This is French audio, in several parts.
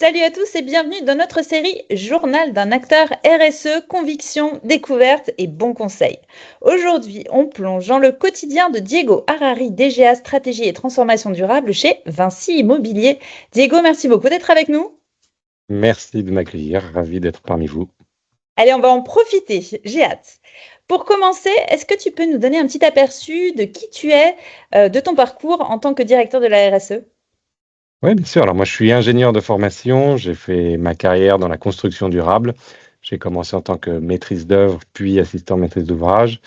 Salut à tous et bienvenue dans notre série Journal d'un acteur RSE, conviction, découverte et bons conseils. Aujourd'hui, on plonge dans le quotidien de Diego Harari, DGA Stratégie et Transformation Durable chez Vinci Immobilier. Diego, merci beaucoup d'être avec nous. Merci de m'accueillir, ravi d'être parmi vous. Allez, on va en profiter, j'ai hâte. Pour commencer, est-ce que tu peux nous donner un petit aperçu de qui tu es, de ton parcours en tant que directeur de la RSE ? Oui, bien sûr. Alors moi, je suis ingénieur de formation. J'ai fait ma carrière dans la construction durable. J'ai commencé en tant que maîtrise d'œuvre, puis assistant maîtrise d'ouvrage.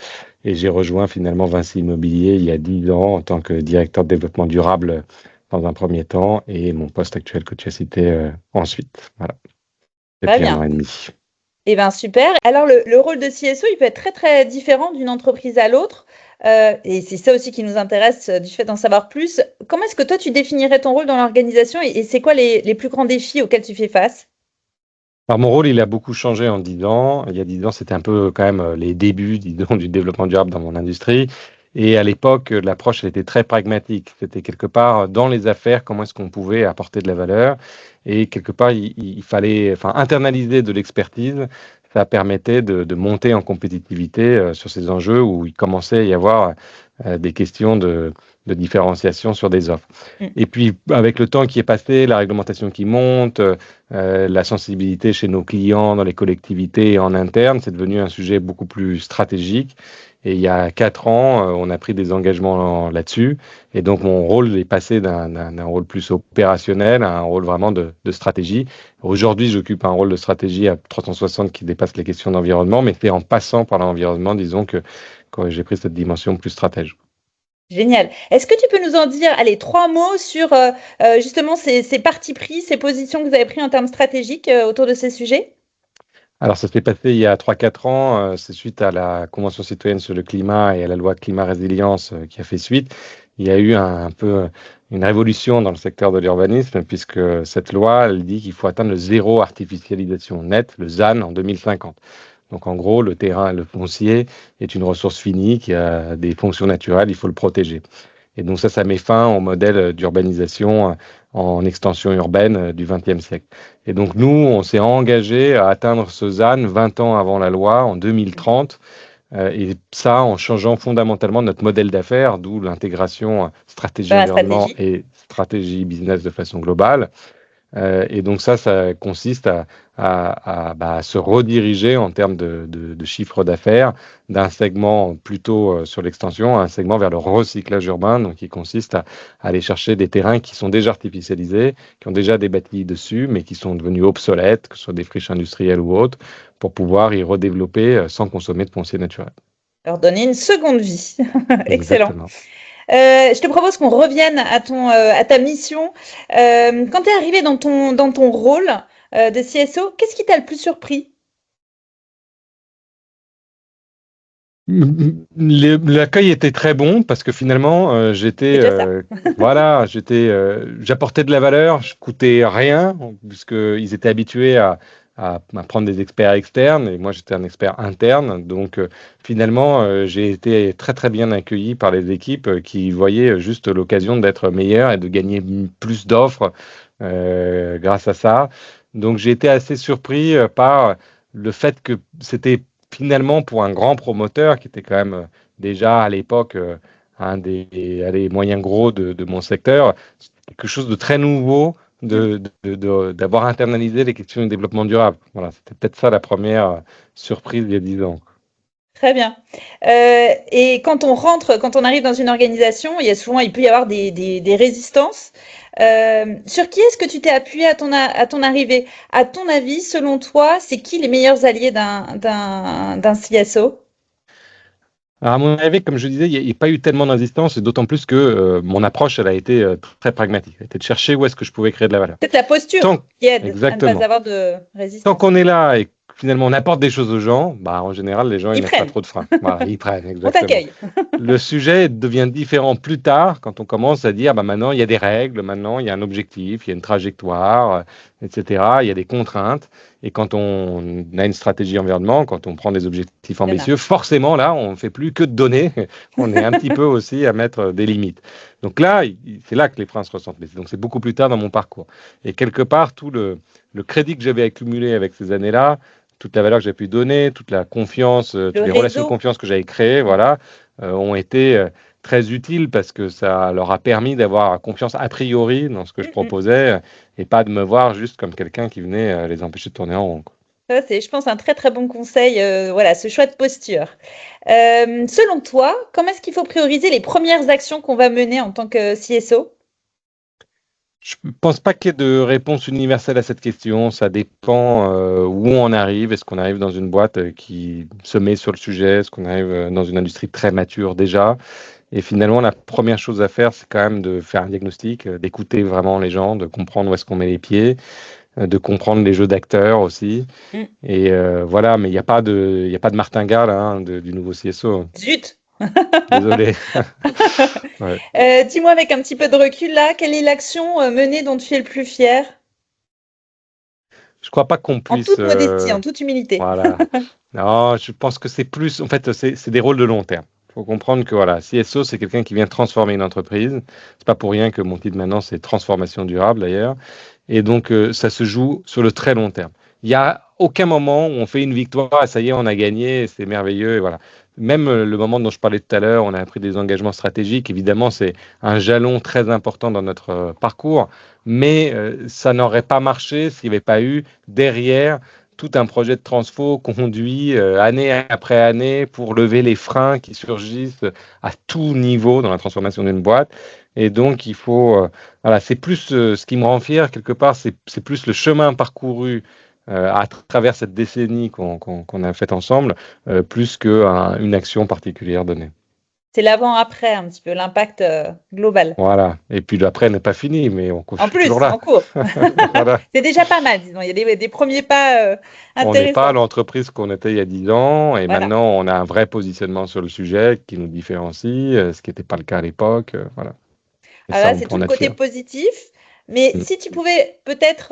Et j'ai rejoint finalement Vinci Immobilier il y a 10 ans en tant que directeur de développement durable dans un premier temps et mon poste actuel que tu as cité ensuite. Voilà, Très depuis un an bien. et demi. Eh bien, super. Alors, le rôle de CSO, il peut être très, très différent d'une entreprise à l'autre. Et c'est ça aussi qui nous intéresse du fait d'en savoir plus. Comment est-ce que toi, tu définirais ton rôle dans l'organisation et c'est quoi les plus grands défis auxquels tu fais face? Alors mon rôle, il a beaucoup changé en 10 ans. Il y a 10 ans, c'était un peu quand même les débuts, disons, du développement durable dans mon industrie. Et à l'époque, l'approche, elle était très pragmatique. C'était quelque part dans les affaires, comment est-ce qu'on pouvait apporter de la valeur. Et quelque part, il fallait internaliser de l'expertise. Ça permettait de monter en compétitivité sur ces enjeux où il commençait à y avoir des questions de différenciation sur des offres. Mm. Et puis, avec le temps qui est passé, la réglementation qui monte, la sensibilité chez nos clients, dans les collectivités et en interne, c'est devenu un sujet beaucoup plus stratégique. Et il y a 4 ans, on a pris des engagements là-dessus. Et donc, mon rôle est passé d'un rôle plus opérationnel à un rôle vraiment de stratégie. Aujourd'hui, j'occupe un rôle de stratégie à 360 qui dépasse les questions d'environnement, mais c'est en passant par l'environnement, disons, que j'ai pris cette dimension plus stratège. Génial. Est-ce que tu peux nous en dire, allez, 3 mots sur justement ces partis pris, ces positions que vous avez pris en termes stratégiques autour de ces sujets? Alors, ça s'est passé il y a 3-4 ans. C'est suite à la Convention citoyenne sur le climat et à la loi climat résilience qui a fait suite. Il y a eu un peu une révolution dans le secteur de l'urbanisme, puisque cette loi, elle dit qu'il faut atteindre le zéro artificialisation nette, le ZAN, en 2050. Donc, en gros, le terrain, le foncier est une ressource finie qui a des fonctions naturelles, il faut le protéger. Et donc ça met fin au modèle d'urbanisation en extension urbaine du XXe siècle. Et donc nous, on s'est engagé à atteindre ce ZAN 20 ans avant la loi, en 2030, et ça en changeant fondamentalement notre modèle d'affaires, d'où l'intégration stratégie La environnement stratégie. et stratégie business de façon globale. Et donc ça consiste à se rediriger en termes de chiffre d'affaires d'un segment plutôt sur l'extension à un segment vers le recyclage urbain, donc qui consiste à aller chercher des terrains qui sont déjà artificialisés, qui ont déjà des bâtis dessus, mais qui sont devenus obsolètes, que ce soit des friches industrielles ou autres, pour pouvoir y redévelopper sans consommer de foncier naturel. Leur donner une seconde vie. Excellent. Exactement. Je te propose qu'on revienne à ta mission. Quand tu es arrivé dans ton rôle de CSO, qu'est-ce qui t'a le plus surpris? L'accueil était très bon parce que finalement C'est déjà ça. j'apportais de la valeur, je coûtais rien puisqu'ils étaient habitués à prendre des experts externes et moi j'étais un expert interne, donc finalement j'ai été très très bien accueilli par les équipes qui voyaient juste l'occasion d'être meilleur et de gagner plus d'offres grâce à ça. Donc j'ai été assez surpris par le fait que c'était finalement, pour un grand promoteur qui était quand même déjà à l'époque un des moyens gros de mon secteur, quelque chose de très nouveau d'avoir internalisé les questions du développement durable. Voilà, c'était peut-être ça la première surprise il y a 10 ans. Très bien. Et quand on arrive dans une organisation, il peut y avoir des résistances. Sur qui est-ce que tu t'es appuyé à ton arrivée? À ton avis, selon toi, c'est qui les meilleurs alliés d'un CSO? Alors, à mon avis, comme je disais, il n'y a pas eu tellement d'insistance, et d'autant plus que mon approche, elle a été très pragmatique. Elle était de chercher où est-ce que je pouvais créer de la valeur. Peut-être la posture qui aide à ne pas Exactement. avoir de Tant résistance. qu'on est là et finalement on apporte des choses aux gens, bah, en général, les gens ils Ils mettent pas prennent, trop de frein. Voilà, ils prennent, on exactement. t'accueille. Le sujet devient différent plus tard quand on commence à dire bah maintenant il y a des règles, maintenant il y a un objectif, il y a une trajectoire, etc. Il y a des contraintes. Et quand on a une stratégie environnement, quand on prend des objectifs Il y en a. ambitieux, forcément là on ne fait plus que de donner, on est un petit peu aussi à mettre des limites. Donc là, c'est là que les freins se ressentent. Donc c'est beaucoup plus tard dans mon parcours. Et quelque part, tout le crédit que j'avais accumulé avec ces années-là, toute la valeur que j'ai pu donner, toute la confiance, Le toutes les relations de réseau. confiance que j'avais créées, voilà, ont été très utiles parce que ça leur a permis d'avoir confiance a priori dans ce que je Mm, mm. proposais et pas de me voir juste comme quelqu'un qui venait les empêcher de tourner en rond, quoi. Ça, c'est, je pense, un très très bon conseil. Voilà, ce choix de posture. Selon toi, comment est-ce qu'il faut prioriser les premières actions qu'on va mener en tant que CSO? Je ne pense pas qu'il y ait de réponse universelle à cette question. Ça dépend où on arrive. Est-ce qu'on arrive dans une boîte qui se met sur le sujet? Est-ce qu'on arrive dans une industrie très mature déjà? Et finalement, la première chose à faire, c'est quand même de faire un diagnostic, d'écouter vraiment les gens, de comprendre où est-ce qu'on met les pieds, de comprendre les jeux d'acteurs aussi. Mm. Et voilà, mais il y a pas de martingale hein, du nouveau CSO. Zut! Désolé. Ouais. Dis-moi avec un petit peu de recul là, quelle est l'action menée dont tu es le plus fier? Je crois pas qu'on En puisse. toute modestie, en toute humilité. Voilà. Non, je pense que c'est plus. En fait, c'est des rôles de long terme. Il faut comprendre que voilà, CSO, c'est quelqu'un qui vient transformer une entreprise. C'est pas pour rien que mon titre maintenant, c'est transformation durable d'ailleurs. Et donc, ça se joue sur le très long terme. Il n'y a aucun moment où on fait une victoire et ça y est, on a gagné, c'est merveilleux. Et voilà. Même le moment dont je parlais tout à l'heure, on a pris des engagements stratégiques. Évidemment, c'est un jalon très important dans notre parcours, mais ça n'aurait pas marché s'il n'y avait pas eu derrière tout un projet de transfo conduit année après année pour lever les freins qui surgissent à tout niveau dans la transformation d'une boîte. Et donc, il faut, voilà, c'est plus ce qui me rend fier quelque part, c'est plus le chemin parcouru à travers cette décennie qu'on a faite ensemble, plus qu'une action particulière donnée. C'est l'avant-après un petit peu, l'impact global. Voilà. Et puis l'après n'est pas fini, mais je En suis toujours plus, là. en cours. Voilà. C'est déjà pas mal, disons. Il y a des premiers pas On n'est pas intéressants. l'entreprise qu'on était il y a 10 ans et Voilà. maintenant on a un vrai positionnement sur le sujet qui nous différencie, ce qui n'était pas le cas à l'époque. Voilà. Et Alors ça, là, on c'est peut tout en le être côté fier. positif. Mais Mm. si tu pouvais peut-être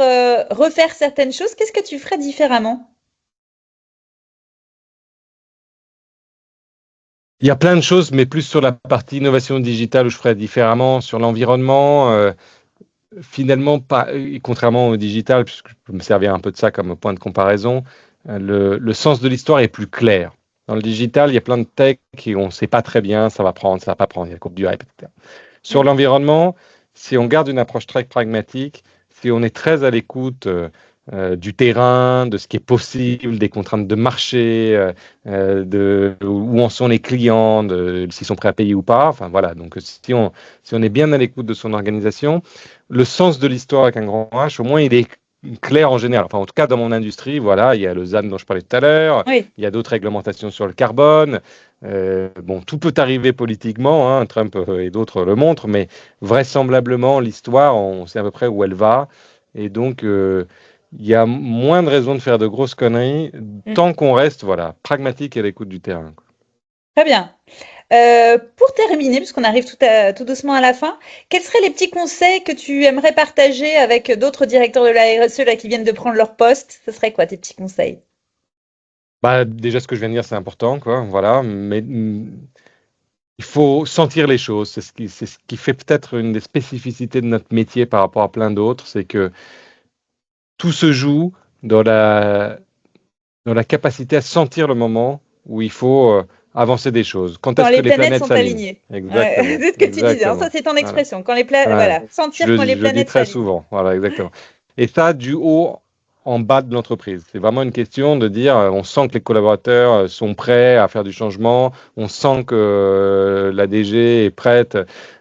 refaire certaines choses, qu'est-ce que tu ferais différemment? Il y a plein de choses, mais plus sur la partie innovation digitale où je ferais différemment, sur l'environnement. Finalement, pas, et contrairement au digital, puisque je peux me servir un peu de ça comme point de comparaison, le sens de l'histoire est plus clair. Dans le digital, il y a plein de tech et on ne sait pas très bien, ça va prendre, ça va pas prendre, il y a la courbe du hype, etc. Sur Mm. l'environnement, si on garde une approche très pragmatique, si on est très à l'écoute du terrain, de ce qui est possible, des contraintes de marché, de où en sont les clients, s'ils sont prêts à payer ou pas. Enfin voilà, donc si on est bien à l'écoute de son organisation, le sens de l'histoire avec un grand H, au moins il est clair en général. Enfin en tout cas dans mon industrie, voilà, il y a le ZAN dont je parlais tout à l'heure, Oui. il y a d'autres réglementations sur le carbone. Bon, tout peut arriver politiquement, hein, Trump et d'autres le montrent, mais vraisemblablement l'histoire, on sait à peu près où elle va. Et donc, il y a moins de raisons de faire de grosses conneries Mm. tant qu'on reste voilà, pragmatique et à l'écoute du terrain, quoi. Très bien. Pour terminer, puisqu'on arrive tout doucement à la fin, quels seraient les petits conseils que tu aimerais partager avec d'autres directeurs de la RSE là, qui viennent de prendre leur poste? Ce serait quoi tes petits conseils? Bah, déjà, ce que je viens de dire, c'est important, quoi. Voilà, mais il faut sentir les choses. C'est ce qui fait peut-être une des spécificités de notre métier par rapport à plein d'autres, c'est que tout se joue dans la capacité à sentir le moment où il faut avancer des choses. Quand Quand est-ce que les les planètes planètes sont s'alignent? alignées. Ouais, Exactement, c'est ce que tu disais. Alors ça, exactement. c'est ton Voilà. expression. Quand Ouais. voilà, sentir Je, quand les je dis planètes très s'alignent. souvent, voilà, exactement. Et ça, du haut en bas de l'entreprise. C'est vraiment une question de dire, on sent que les collaborateurs sont prêts à faire du changement, on sent que la DG est prête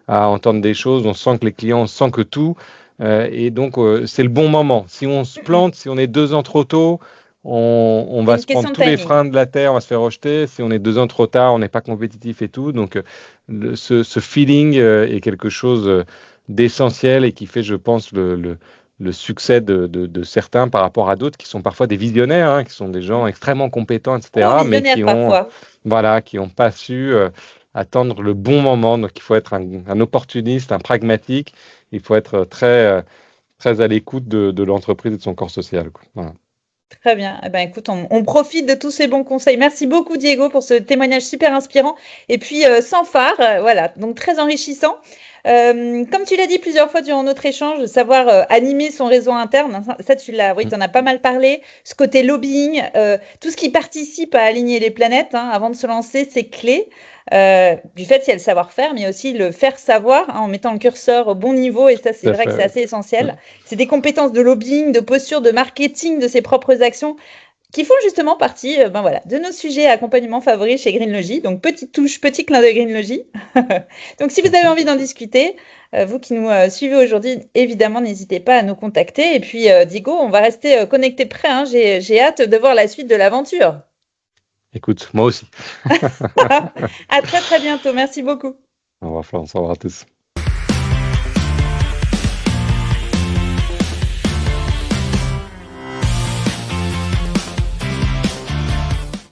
à entendre des choses, on sent que les clients, on sent que tout. Et donc, c'est le bon moment. Si on se plante, si on est 2 ans trop tôt, on C'est va une se prendre question de tous les timing. freins de la terre, on va se faire rejeter. Si on est 2 ans trop tard, on n'est pas compétitif et tout. Donc, ce feeling est quelque chose d'essentiel et qui fait, je pense, le succès de certains par rapport à d'autres qui sont parfois des visionnaires, hein, qui sont des gens extrêmement compétents, etc., Oh, mais visionnaire parfois. qui ont pas su attendre le bon moment. Donc, il faut être un opportuniste, un pragmatique. Il faut être très à l'écoute de l'entreprise et de son corps social, quoi. Voilà. Très bien. Eh ben, écoute, on profite de tous ces bons conseils. Merci beaucoup, Diego, pour ce témoignage super inspirant. Et puis, sans phare, voilà, donc très enrichissant. Comme tu l'as dit plusieurs fois durant notre échange, savoir animer son réseau interne, ça oui, tu en as pas mal parlé. Ce côté lobbying, tout ce qui participe à aligner les planètes, hein, avant de se lancer, c'est clé. Du fait, il y a le savoir-faire, mais aussi le faire savoir, hein, en mettant le curseur au bon niveau. Et ça, c'est Tout à vrai que fait, c'est assez essentiel. C'est des compétences de lobbying, de posture, de marketing de ses propres actions qui font justement partie voilà, de nos sujets accompagnement favoris chez Greenlogy. Donc, petite touche, petit clin de Greenlogy. Donc, si vous avez envie d'en discuter, vous qui nous suivez aujourd'hui, évidemment, n'hésitez pas à nous contacter. Et puis, Diego, on va rester connecté près. Hein. J'ai hâte de voir la suite de l'aventure. Écoute, moi aussi. À très, très bientôt. Merci beaucoup. Au revoir, Florence. Au revoir à tous.